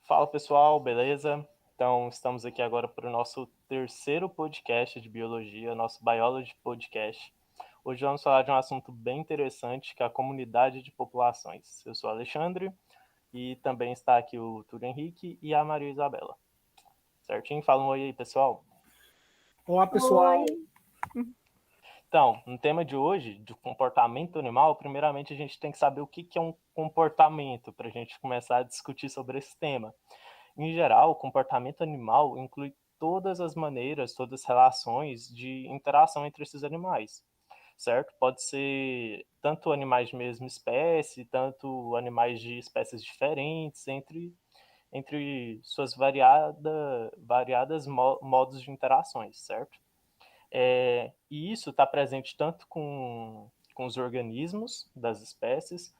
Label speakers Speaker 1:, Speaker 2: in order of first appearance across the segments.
Speaker 1: Fala pessoal, beleza? Então, estamos aqui agora para o nosso terceiro podcast de biologia, nosso Biology Podcast. Hoje vamos falar de um assunto bem interessante, que é a comunidade de populações. Eu sou o Alexandre e também está aqui o Túlio Henrique e a Maria Isabela. Certinho? Fala um oi aí, pessoal.
Speaker 2: Olá, pessoal.
Speaker 3: Oi.
Speaker 1: Então, no tema de hoje, de comportamento animal, primeiramente a gente tem que saber o que é um comportamento, para a gente começar a discutir sobre esse tema. Em geral, o comportamento animal inclui todas as maneiras, todas as relações de interação entre esses animais, certo? Pode ser tanto animais de mesma espécie, tanto animais de espécies diferentes, entre suas variadas modos de interações, certo? E isso está presente tanto com os organismos das espécies,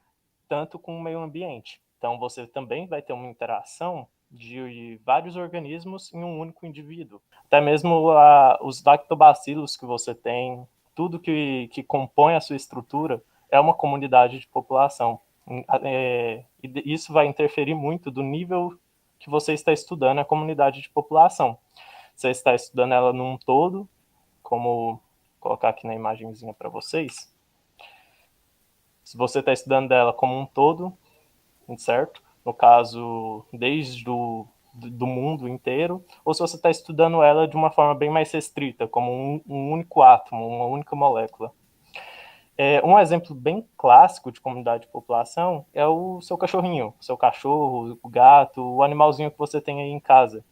Speaker 1: tanto com o meio ambiente. Então, você também vai ter uma interação de vários organismos em um único indivíduo. Até mesmo os lactobacilos que você tem, tudo que compõe a sua estrutura é uma comunidade de população. E isso vai interferir muito do nível que você está estudando a comunidade de população. Você está estudando ela num todo, como vou colocar aqui na imagenzinha para vocês. Se você está estudando ela como um todo, certo? No caso, desde do mundo inteiro, ou se você está estudando ela de uma forma bem mais restrita, como um único átomo, uma única molécula. Um exemplo bem clássico de comunidade de população é o seu cachorrinho, o seu cachorro, o gato, o animalzinho que você tem aí em casa.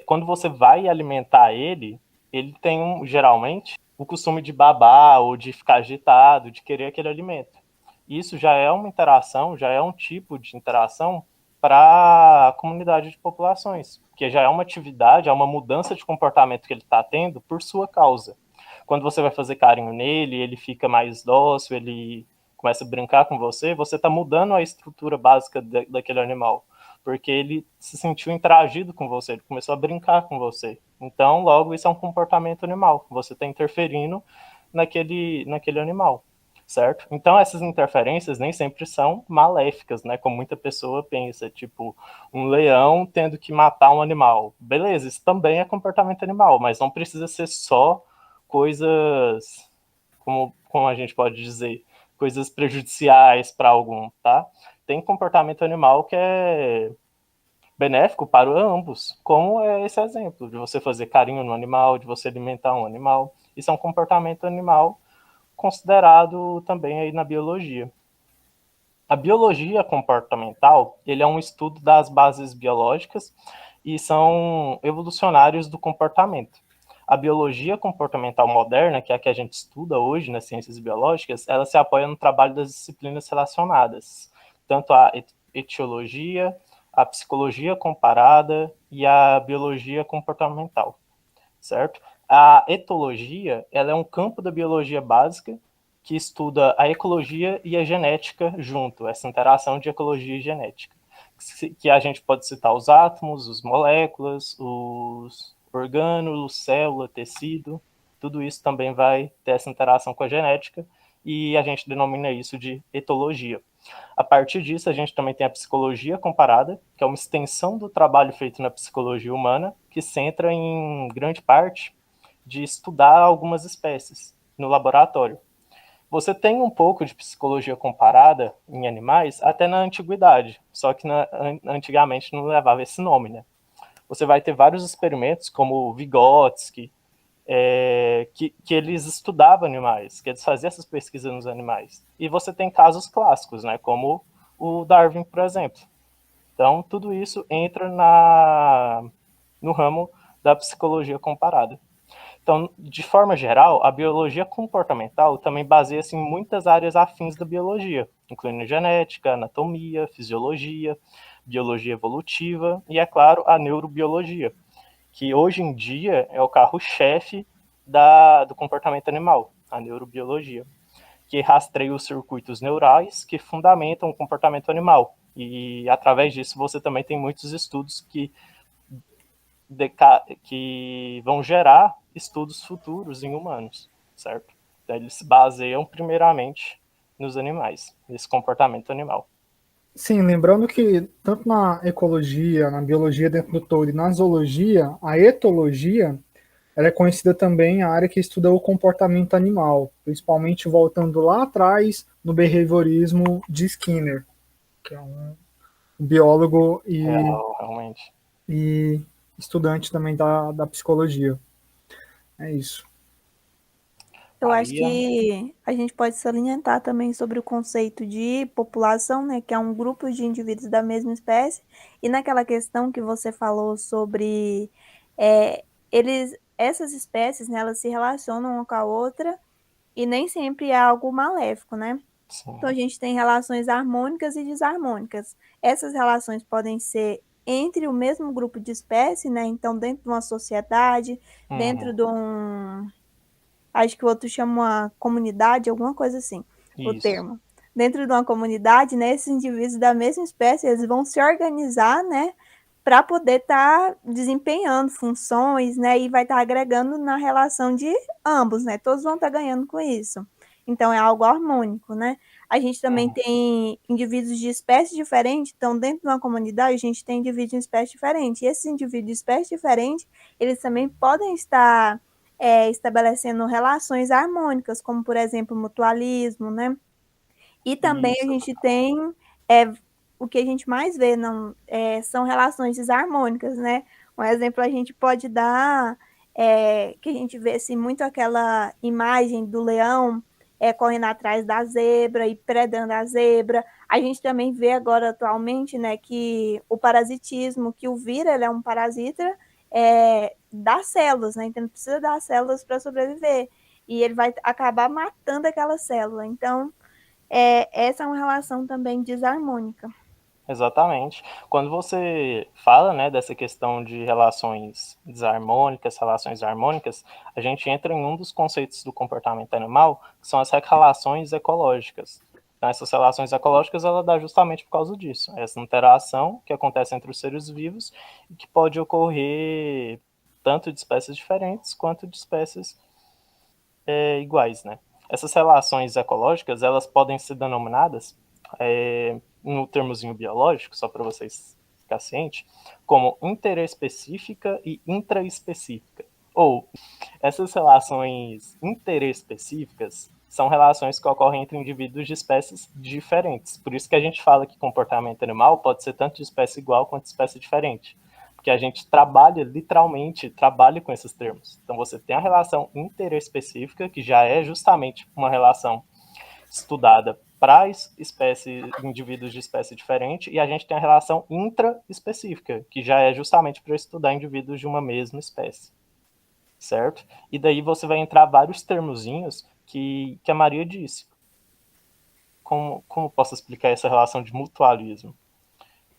Speaker 1: Quando você vai alimentar ele tem geralmente o costume de babar ou de ficar agitado, de querer aquele alimento. Isso já é uma interação, já é um tipo de interação para a comunidade de populações, que já é uma atividade, é uma mudança de comportamento que ele está tendo por sua causa. Quando você vai fazer carinho nele, ele fica mais dócil, ele começa a brincar com você está mudando a estrutura básica daquele animal, porque ele se sentiu interagido com você, ele começou a brincar com você. Então, logo, isso é um comportamento animal, você está interferindo naquele animal, certo? Então, essas interferências nem sempre são maléficas, né? Como muita pessoa pensa, tipo, um leão tendo que matar um animal. Beleza, isso também é comportamento animal, mas não precisa ser só coisas, como a gente pode dizer, coisas prejudiciais para algum, tá? Tem comportamento animal que é benéfico para ambos, como é esse exemplo, de você fazer carinho no animal, de você alimentar um animal. Isso é um comportamento animal considerado também aí na biologia. A biologia comportamental, ele é um estudo das bases biológicas e são evolucionários do comportamento. A biologia comportamental moderna, que é a que a gente estuda hoje nas ciências biológicas, ela se apoia no trabalho das disciplinas relacionadas, tanto a etiologia, a psicologia comparada e a biologia comportamental, certo? A etologia, ela é um campo da biologia básica que estuda a ecologia e a genética junto, essa interação de ecologia e genética, que a gente pode citar os átomos, as moléculas, os orgânulos, célula, tecido, tudo isso também vai ter essa interação com a genética e a gente denomina isso de etologia. A partir disso, a gente também tem a psicologia comparada, que é uma extensão do trabalho feito na psicologia humana, que centra em grande parte de estudar algumas espécies no laboratório. Você tem um pouco de psicologia comparada em animais até na antiguidade, só que antigamente não levava esse nome, né? Você vai ter vários experimentos, como o Vygotsky, que eles estudavam animais, que eles faziam essas pesquisas nos animais. E você tem casos clássicos, né, como o Darwin, por exemplo. Então, tudo isso entra no ramo da psicologia comparada. Então, de forma geral, a biologia comportamental também baseia-se em muitas áreas afins da biologia, incluindo genética, anatomia, fisiologia, biologia evolutiva e, é claro, a neurobiologia, que hoje em dia é o carro-chefe do comportamento animal, a neurobiologia, que rastreia os circuitos neurais que fundamentam o comportamento animal. E, através disso, você também tem muitos estudos que vão gerar estudos futuros em humanos, certo? Então, eles se baseiam primeiramente nos animais, nesse comportamento animal.
Speaker 2: Sim, lembrando que tanto na ecologia, na biologia dentro do todo e na zoologia, a etologia ela é conhecida também a área que estuda o comportamento animal, principalmente voltando lá atrás no behaviorismo de Skinner, que é um biólogo
Speaker 1: Realmente.
Speaker 2: e estudante também da psicologia. É isso.
Speaker 3: Eu acho
Speaker 1: Aí,
Speaker 3: que a gente pode salientar também sobre o conceito de população, né, que é um grupo de indivíduos da mesma espécie, e naquela questão que você falou sobre essas espécies, né, elas se relacionam uma com a outra e nem sempre é algo maléfico, né? Então a
Speaker 1: sim.
Speaker 3: gente tem relações harmônicas e desarmônicas. Essas relações podem ser entre o mesmo grupo de espécies, né? Então dentro de uma sociedade, dentro
Speaker 1: Uhum.
Speaker 3: de um acho que o outro chama comunidade, alguma coisa assim, o
Speaker 1: Isso.
Speaker 3: termo. Dentro de uma comunidade, né, esses indivíduos da mesma espécie, eles vão se organizar, né, para poder estar desempenhando funções, né, e vai estar agregando na relação de ambos, né, todos vão estar ganhando com isso. Então, é algo harmônico, né. A gente também
Speaker 1: Uhum.
Speaker 3: tem indivíduos de espécies diferentes, então dentro de uma comunidade a gente tem indivíduos de espécies diferentes, e esses indivíduos de espécies diferentes, eles também podem estar estabelecendo relações harmônicas, como, por exemplo, mutualismo, né? E também a
Speaker 1: Isso.
Speaker 3: gente tem é, o que a gente mais vê não, são relações desarmônicas, né? Um exemplo a gente pode dar que a gente vê assim, muito aquela imagem do leão correndo atrás da zebra e predando a zebra. A gente também vê agora atualmente, né, que o parasitismo, que o vírus ele é um parasita das células, né? Então ele precisa das células para sobreviver e ele vai acabar matando aquela célula. Então essa é uma relação também desarmônica.
Speaker 1: Exatamente. Quando você fala, né, dessa questão de relações desarmônicas, relações harmônicas, a gente entra em um dos conceitos do comportamento animal, que são as relações ecológicas. Então, essas relações ecológicas, ela dá justamente por causa disso. Essa interação que acontece entre os seres vivos e que pode ocorrer tanto de espécies diferentes quanto de espécies iguais, né? Essas relações ecológicas, elas podem ser denominadas, no termozinho biológico, só para vocês ficar cientes, como interespecífica e intraespecífica. Ou, essas relações interespecíficas são relações que ocorrem entre indivíduos de espécies diferentes. Por isso que a gente fala que comportamento animal pode ser tanto de espécie igual quanto de espécie diferente, porque a gente trabalha, literalmente, trabalha com esses termos. Então você tem a relação interespecífica, que já é justamente uma relação estudada para espécies, indivíduos de espécie diferente, e a gente tem a relação intraespecífica, que já é justamente para estudar indivíduos de uma mesma espécie, certo? E daí você vai entrar vários termozinhos que a Maria disse. Como posso explicar essa relação de mutualismo?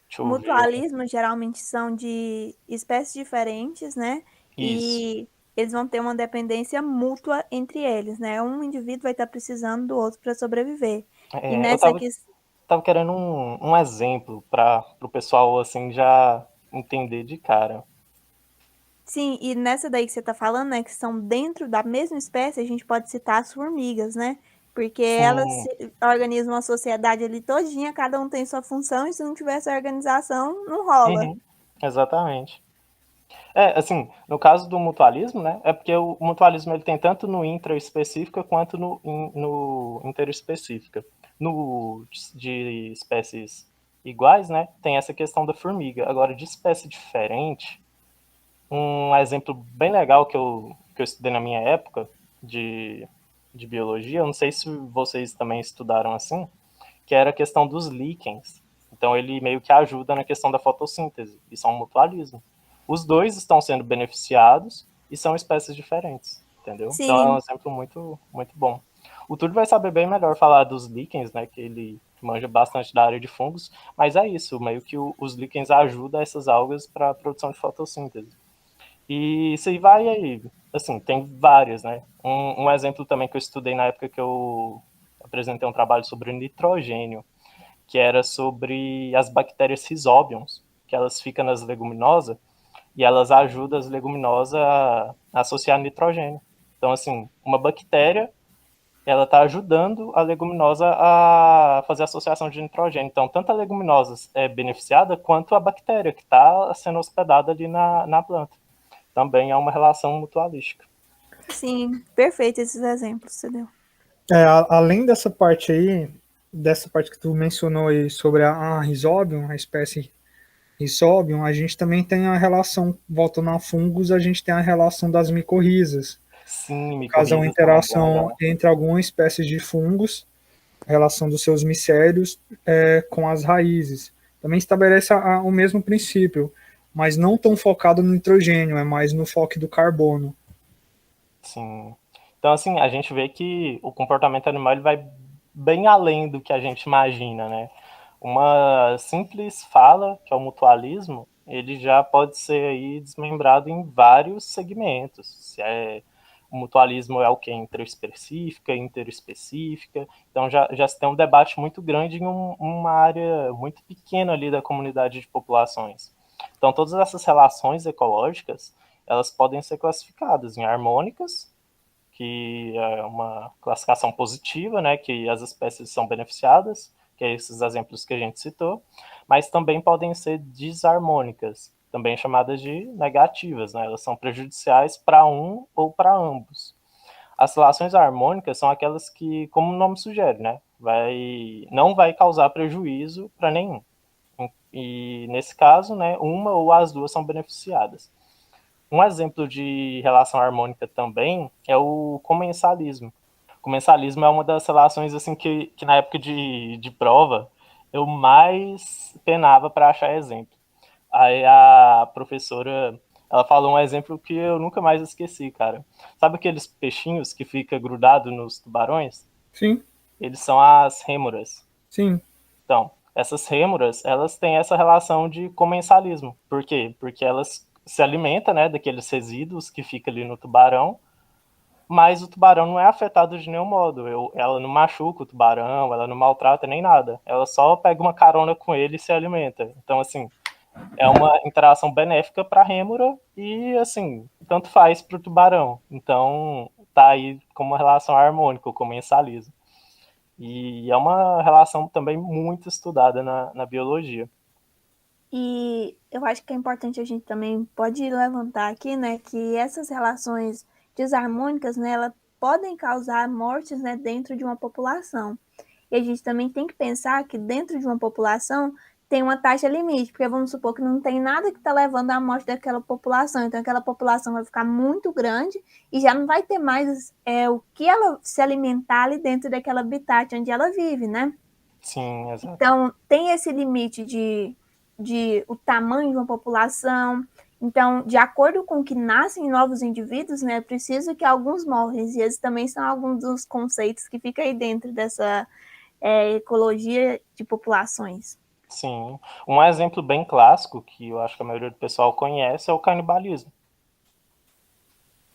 Speaker 1: Deixa eu ver.
Speaker 3: Mutualismo geralmente são de espécies diferentes, né?
Speaker 1: Isso.
Speaker 3: E eles vão ter uma dependência mútua entre eles, né? Um indivíduo vai estar precisando do outro para sobreviver. E
Speaker 1: Eu
Speaker 3: nessa
Speaker 1: tava,
Speaker 3: que
Speaker 1: tava querendo um exemplo para o pessoal assim já entender de cara.
Speaker 3: sim, e nessa daí que você está falando, né, que são dentro da mesma espécie, a gente pode citar as formigas, né? Porque elas
Speaker 1: Sim.
Speaker 3: organizam uma sociedade ali todinha, cada um tem sua função, e se não tiver essa organização, não rola.
Speaker 1: Uhum, exatamente. Assim, no caso do mutualismo, né, é porque o mutualismo ele tem tanto no intraespecífica quanto no interespecífica. No de espécies iguais, né, tem essa questão da formiga. Agora, de espécie diferente, um exemplo bem legal que eu estudei na minha época de biologia, eu não sei se vocês também estudaram assim, que era a questão dos líquens. Então ele meio que ajuda na questão da fotossíntese. Isso é um mutualismo. Os dois estão sendo beneficiados e são espécies diferentes, entendeu? Então é um
Speaker 3: Sim,
Speaker 1: exemplo muito, muito bom. O Túlio vai saber bem melhor falar dos líquens, né? Que ele manja bastante da área de fungos, mas é isso, meio que os líquens ajudam essas algas para a produção de fotossíntese. E isso aí vai aí, assim, tem várias, né? Um exemplo também que eu estudei na época que eu apresentei um trabalho sobre nitrogênio, que era sobre as bactérias Rhizobiums, que elas ficam nas leguminosas e elas ajudam as leguminosas a associar nitrogênio. Então, assim, uma bactéria ela está ajudando a leguminosa a fazer associação de nitrogênio. Então, tanto a leguminosa é beneficiada, quanto a bactéria que está sendo hospedada ali na planta. Também é uma relação mutualística.
Speaker 3: Sim, perfeito esses exemplos, você deu.
Speaker 2: Além dessa parte aí, dessa parte que tu mencionou aí sobre a Rhizobium, a espécie Rhizobium, a gente também tem a relação, voltando a fungos, a gente tem a relação das micorrizas.
Speaker 1: Sim,
Speaker 2: No caso, é uma
Speaker 1: micorrizas também é bem
Speaker 2: interação
Speaker 1: legal.
Speaker 2: entre algumas espécies de fungos, a relação dos seus micélios com as raízes. Também estabelece o mesmo princípio, mas não tão focado no nitrogênio, é mais no foco do carbono.
Speaker 1: Sim. Então, assim, a gente vê que o comportamento animal ele vai bem além do que a gente imagina, né? Uma simples fala, que é o mutualismo, ele já pode ser aí desmembrado em vários segmentos. Se é, o mutualismo é o que? Intraespecífica, interespecífica. Então já se tem um debate muito grande em uma área muito pequena ali da comunidade de populações. Então todas essas relações ecológicas, elas podem ser classificadas em harmônicas, que é uma classificação positiva, né, que as espécies são beneficiadas, que é esses exemplos que a gente citou, mas também podem ser desarmônicas, também chamadas de negativas, né, elas são prejudiciais para um ou para ambos. As relações harmônicas são aquelas que, como o nome sugere, né, não vai causar prejuízo para nenhum. E nesse caso, né, uma ou as duas são beneficiadas. Um exemplo de relação harmônica também é o comensalismo. O comensalismo é uma das relações assim que na época de prova eu mais penava para achar exemplo. Aí a professora, ela falou um exemplo que eu nunca mais esqueci, cara. Sabe aqueles peixinhos que fica grudado nos tubarões?
Speaker 2: Sim,
Speaker 1: Eles são as rêmoras.
Speaker 2: sim.
Speaker 1: Então, essas rêmoras, elas têm essa relação de comensalismo. Por quê? Porque elas se alimentam, né, daqueles resíduos que fica ali no tubarão, mas o tubarão não é afetado de nenhum modo. Ela não machuca o tubarão, ela não maltrata nem nada. Ela só pega uma carona com ele e se alimenta. Então, assim, é uma interação benéfica para a rêmora e, assim, tanto faz para o tubarão. Então, tá aí como uma relação harmônica, o comensalismo. E é uma relação também muito estudada na biologia.
Speaker 3: E eu acho que é importante a gente também pode levantar aqui, né, que essas relações desarmônicas, né, elas podem causar mortes, né, dentro de uma população. E a gente também tem que pensar que dentro de uma população tem uma taxa limite, porque vamos supor que não tem nada que está levando à morte daquela população, então aquela população vai ficar muito grande e já não vai ter mais o que ela se alimentar ali dentro daquela habitat onde ela vive, né?
Speaker 1: Sim, exato.
Speaker 3: Então, tem esse limite de o tamanho de uma população. Então, de acordo com que nascem novos indivíduos, né, é preciso que alguns morrem. E esses também são alguns dos conceitos que ficam aí dentro dessa ecologia de populações.
Speaker 1: Sim. Um exemplo bem clássico, que eu acho que a maioria do pessoal conhece, é o canibalismo.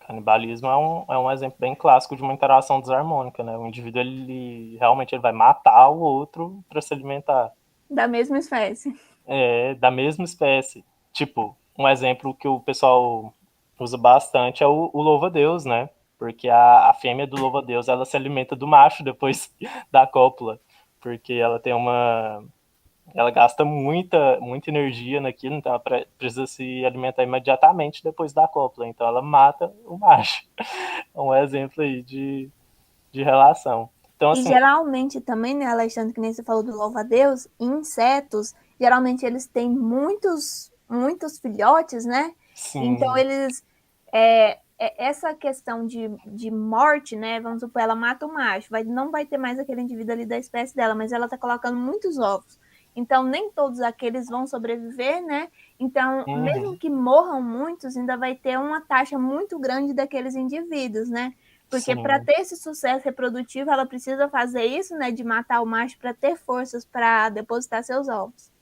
Speaker 1: O canibalismo é um exemplo bem clássico de uma interação desarmônica, né? O indivíduo, ele realmente ele vai matar o outro para se alimentar.
Speaker 3: Da mesma espécie.
Speaker 1: É, da mesma espécie. Tipo, um exemplo que o pessoal usa bastante é o louva-a-Deus, né? Porque a fêmea do louva-a-Deus, ela se alimenta do macho depois da cópula. Porque ela gasta muita energia naquilo, então ela precisa se alimentar imediatamente depois da cópula. Então ela mata o macho. É um exemplo aí de relação. Então,
Speaker 3: E
Speaker 1: assim,
Speaker 3: geralmente também, né, Alexandre, que nem você falou do louva-a-Deus, insetos, geralmente eles têm muitos filhotes, né? Então
Speaker 1: sim,
Speaker 3: eles essa questão de morte, né? Vamos supor, ela mata o macho, não vai ter mais aquele indivíduo ali da espécie dela, mas ela está colocando muitos ovos. Então, nem todos aqueles vão sobreviver, né? Então, mesmo
Speaker 1: uhum,
Speaker 3: que morram muitos, ainda vai ter uma taxa muito grande daqueles indivíduos, né? Porque para
Speaker 1: sim,
Speaker 3: ter esse sucesso reprodutivo, ela precisa fazer isso, né? De matar o macho para ter forças para depositar seus ovos.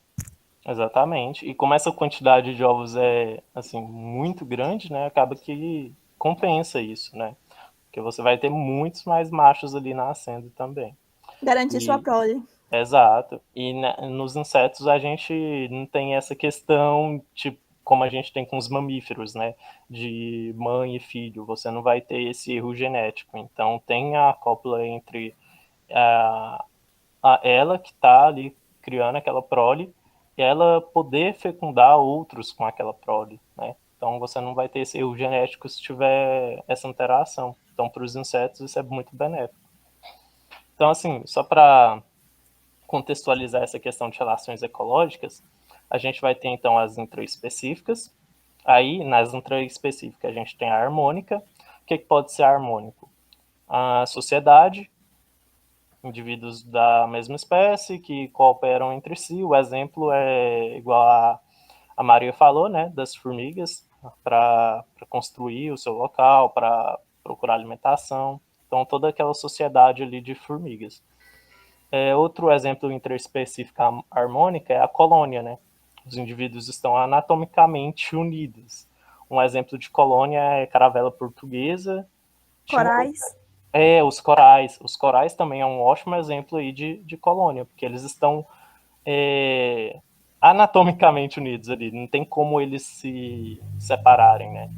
Speaker 1: exatamente. E como essa quantidade de ovos é, assim, muito grande, né? Acaba que compensa isso, né? Porque você vai ter muitos mais machos ali nascendo também.
Speaker 3: Garantir sua
Speaker 1: E
Speaker 3: prole.
Speaker 1: exato. E nos insetos a gente não tem essa questão, tipo, como a gente tem com os mamíferos, né, de mãe e filho, você não vai ter esse erro genético. Então tem a cópula entre ela que está ali criando aquela prole, e ela poder fecundar outros com aquela prole, né? Então você não vai ter esse erro genético se tiver essa interação. Então para os insetos isso é muito benéfico. Então assim, só para contextualizar essa questão de relações ecológicas, a gente vai ter então as intraespecíficas. Aí nas intraespecíficas a gente tem a harmônica. O que pode ser harmônico? A sociedade, indivíduos da mesma espécie que cooperam entre si. O exemplo é igual a Maria falou, né, das formigas, para construir o seu local, para procurar alimentação. Então, toda aquela sociedade ali de formigas. Outro exemplo interespecífico harmônica é a colônia, né? Os indivíduos estão anatomicamente unidos. Um exemplo de colônia é a caravela portuguesa.
Speaker 3: Corais.
Speaker 1: Os corais. Os corais também é um ótimo exemplo aí de colônia, porque eles estão anatomicamente unidos ali. Não tem como eles se separarem, né?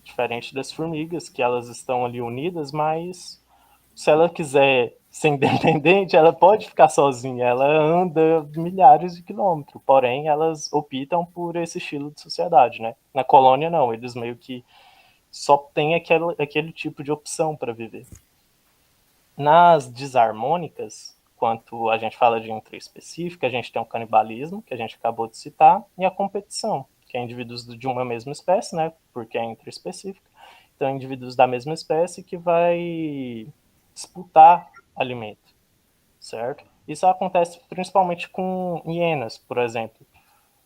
Speaker 1: Diferente das formigas, que elas estão ali unidas, mas se ela quiser ser independente, ela pode ficar sozinha. Ela anda milhares de quilômetros, porém elas optam por esse estilo de sociedade, né? Na colônia não, eles meio que só têm aquele tipo de opção para viver. Nas desarmônicas, quanto a gente fala de intraespecífica, a gente tem o canibalismo, que a gente acabou de citar, e a competição, que é indivíduos de uma mesma espécie, né, porque é intraespecífica. Então, indivíduos da mesma espécie que vai disputar alimento, certo? Isso acontece principalmente com hienas, por exemplo.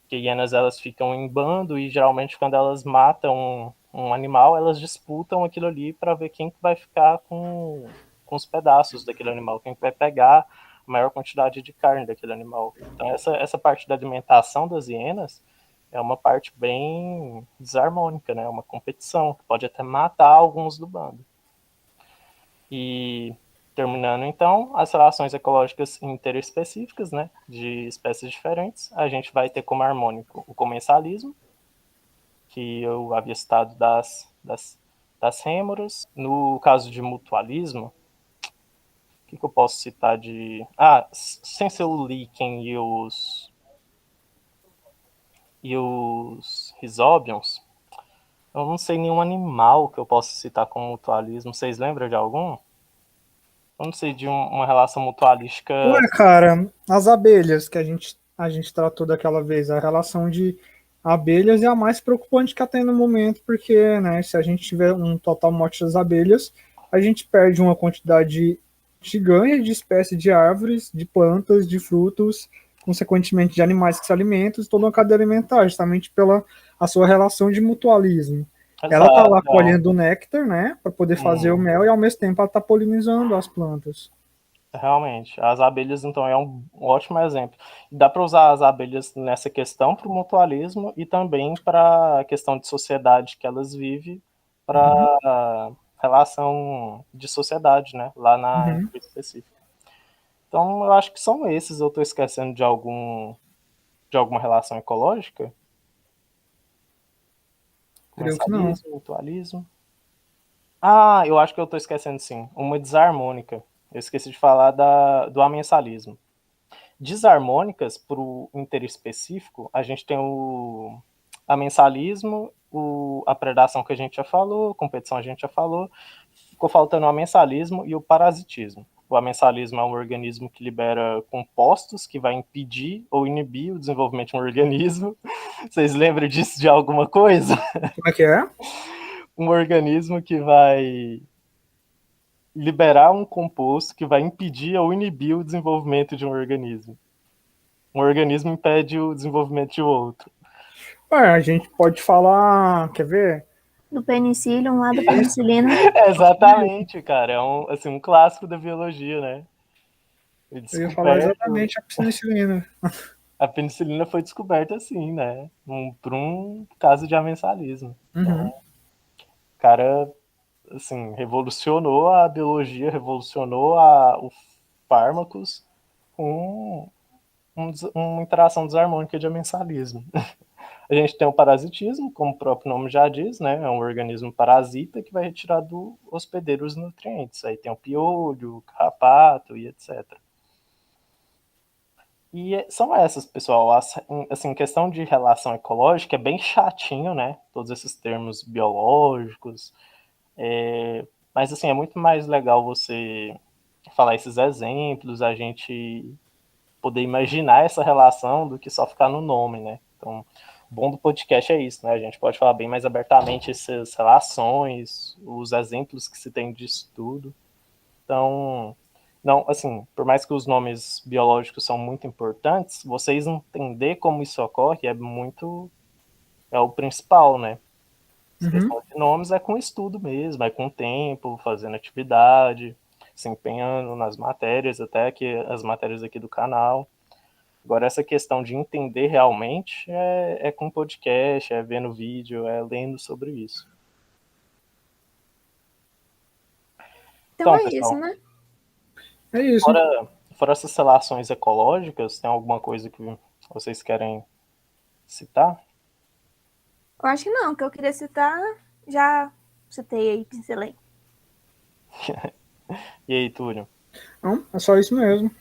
Speaker 1: Porque hienas, elas ficam em bando e, geralmente, quando elas matam um animal, elas disputam aquilo ali para ver quem vai ficar com os pedaços daquele animal, quem vai pegar a maior quantidade de carne daquele animal. Então, essa parte da alimentação das hienas é uma parte bem desarmônica, né? Uma competição, que pode até matar alguns do bando. E terminando, então, as relações ecológicas interespecíficas, né, de espécies diferentes, a gente vai ter como harmônico o comensalismo, que eu havia citado das rêmoras. No caso de mutualismo, o que eu posso citar de... sem ser o líquen e os risóbions, eu não sei nenhum animal que eu possa citar como mutualismo. Vocês lembram de algum? Eu não sei de uma relação mutualística.
Speaker 2: Ué, cara, as abelhas que a gente tratou daquela vez, a relação de abelhas é a mais preocupante que tem no momento, porque, né, se a gente tiver um total morte das abelhas, a gente perde uma quantidade gigante de espécies de árvores, de plantas, de frutos, consequentemente de animais que se alimentam, toda uma cadeia alimentar, justamente pela a sua relação de mutualismo. Ela está lá colhendo o néctar, né, para poder fazer o mel, e ao mesmo tempo ela está polinizando as plantas.
Speaker 1: Realmente, as abelhas, então, é um ótimo exemplo. Dá para usar as abelhas nessa questão para o mutualismo e também para a questão de sociedade que elas vivem, para relação de sociedade, né, lá na empresa específica. Então, eu acho que são esses. Eu estou esquecendo de alguma relação ecológica?
Speaker 2: Creio que não.
Speaker 1: Comensalismo, mutualismo. Eu acho que eu estou esquecendo, sim. Uma desarmônica. Eu esqueci de falar do amensalismo. Desarmônicas, para o interespecífico, a gente tem o amensalismo, a predação que a gente já falou, competição a gente já falou, ficou faltando o amensalismo e o parasitismo. O amensalismo é um organismo que libera compostos que vai impedir ou inibir o desenvolvimento de um organismo. Vocês lembram disso de alguma coisa?
Speaker 2: Como é que é?
Speaker 1: Um organismo que vai liberar um composto que vai impedir ou inibir o desenvolvimento de um organismo. Um organismo impede o desenvolvimento de outro.
Speaker 2: Ué, a gente pode falar, quer ver?
Speaker 3: Do penicillium, lá da penicilina.
Speaker 1: Exatamente, cara. É um clássico da biologia, né?
Speaker 2: Eu ia falar exatamente a penicilina.
Speaker 1: A penicilina foi descoberta assim, né? Por um caso de amensalismo. Então, o cara, assim, revolucionou a biologia, revolucionou os fármacos com uma interação desarmônica de amensalismo. A gente tem o parasitismo, como o próprio nome já diz, né? É um organismo parasita que vai retirar do hospedeiro os nutrientes. Aí tem o piolho, o carrapato e etc. E são essas, pessoal. Assim, questão de relação ecológica é bem chatinho, né? Todos esses termos biológicos. Mas, assim, é muito mais legal você falar esses exemplos, a gente poder imaginar essa relação do que só ficar no nome, né? Então, o bom do podcast é isso, né? A gente pode falar bem mais abertamente essas relações, os exemplos que se tem disso tudo. Então, não, assim, por mais que os nomes biológicos são muito importantes, vocês entender como isso ocorre é o principal, né? Essa questão de nomes é com estudo mesmo, é com tempo, fazendo atividade, se empenhando nas matérias, até que as matérias aqui do canal. Agora, essa questão de entender realmente é com podcast, é vendo vídeo, é lendo sobre isso.
Speaker 3: Então é
Speaker 1: pessoal,
Speaker 3: isso, né?
Speaker 2: É isso.
Speaker 1: fora essas relações ecológicas, tem alguma coisa que vocês querem citar?
Speaker 3: Eu acho que não, o que eu queria citar, já citei aí, pincelei.
Speaker 1: E aí, Túlio?
Speaker 2: Não, é só isso mesmo.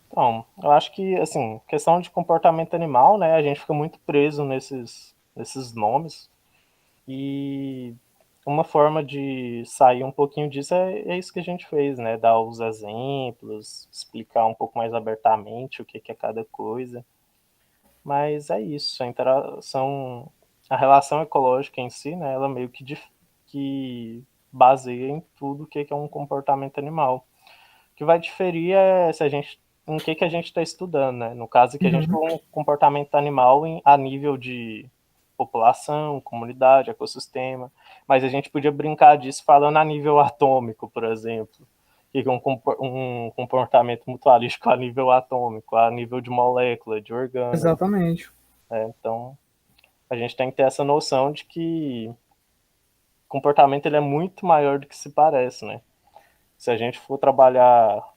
Speaker 1: Então, eu acho que, assim, questão de comportamento animal, né, a gente fica muito preso nesses nomes, e uma forma de sair um pouquinho disso é isso que a gente fez, né, dar os exemplos, explicar um pouco mais abertamente o que é cada coisa, mas é isso, a relação ecológica em si, né, ela meio que baseia em tudo o que é um comportamento animal. O que vai diferir é se a gente em que a gente está estudando, né? No caso que a gente tem um comportamento animal a nível de população, comunidade, ecossistema, mas a gente podia brincar disso falando a nível atômico, por exemplo, que é um comportamento mutualístico a nível atômico, a nível de molécula, de orgânulo.
Speaker 2: Exatamente.
Speaker 1: Então, a gente tem que ter essa noção de que o comportamento ele é muito maior do que se parece, né? Se a gente for trabalhar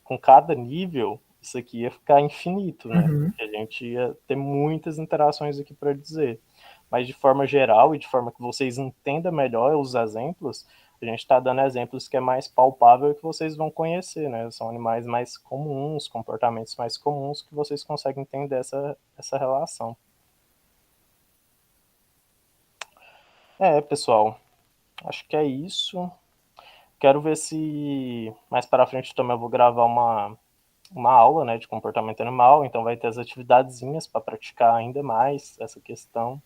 Speaker 1: com cada nível, isso aqui ia ficar infinito, né? A gente ia ter muitas interações aqui para dizer. Mas de forma geral e de forma que vocês entendam melhor os exemplos, a gente está dando exemplos que é mais palpável e que vocês vão conhecer, né? São animais mais comuns, comportamentos mais comuns que vocês conseguem entender essa relação. Pessoal, acho que é isso. Quero ver se mais para frente também eu vou gravar uma aula, né, de comportamento animal, então vai ter as atividadezinhas para praticar ainda mais essa questão.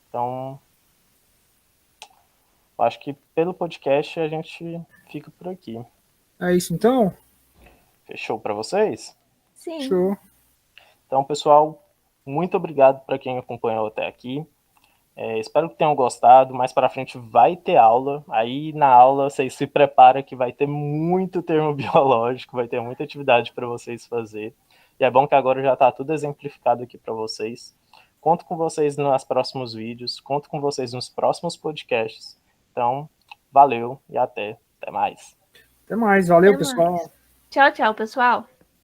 Speaker 1: Então, acho que pelo podcast a gente fica por aqui.
Speaker 2: É isso então?
Speaker 1: Fechou para vocês?
Speaker 3: Sim.
Speaker 2: Show.
Speaker 1: Então, pessoal, muito obrigado para quem acompanhou até aqui. Espero que tenham gostado. Mais para frente vai ter aula. Aí na aula vocês se preparam que vai ter muito termo biológico, vai ter muita atividade para vocês fazer. E é bom que agora já está tudo exemplificado aqui para vocês. Conto com vocês nos próximos vídeos, conto com vocês nos próximos podcasts. Então, valeu e até mais.
Speaker 2: Até mais. Valeu,
Speaker 3: Até
Speaker 2: pessoal.
Speaker 3: mais. Tchau, tchau, pessoal.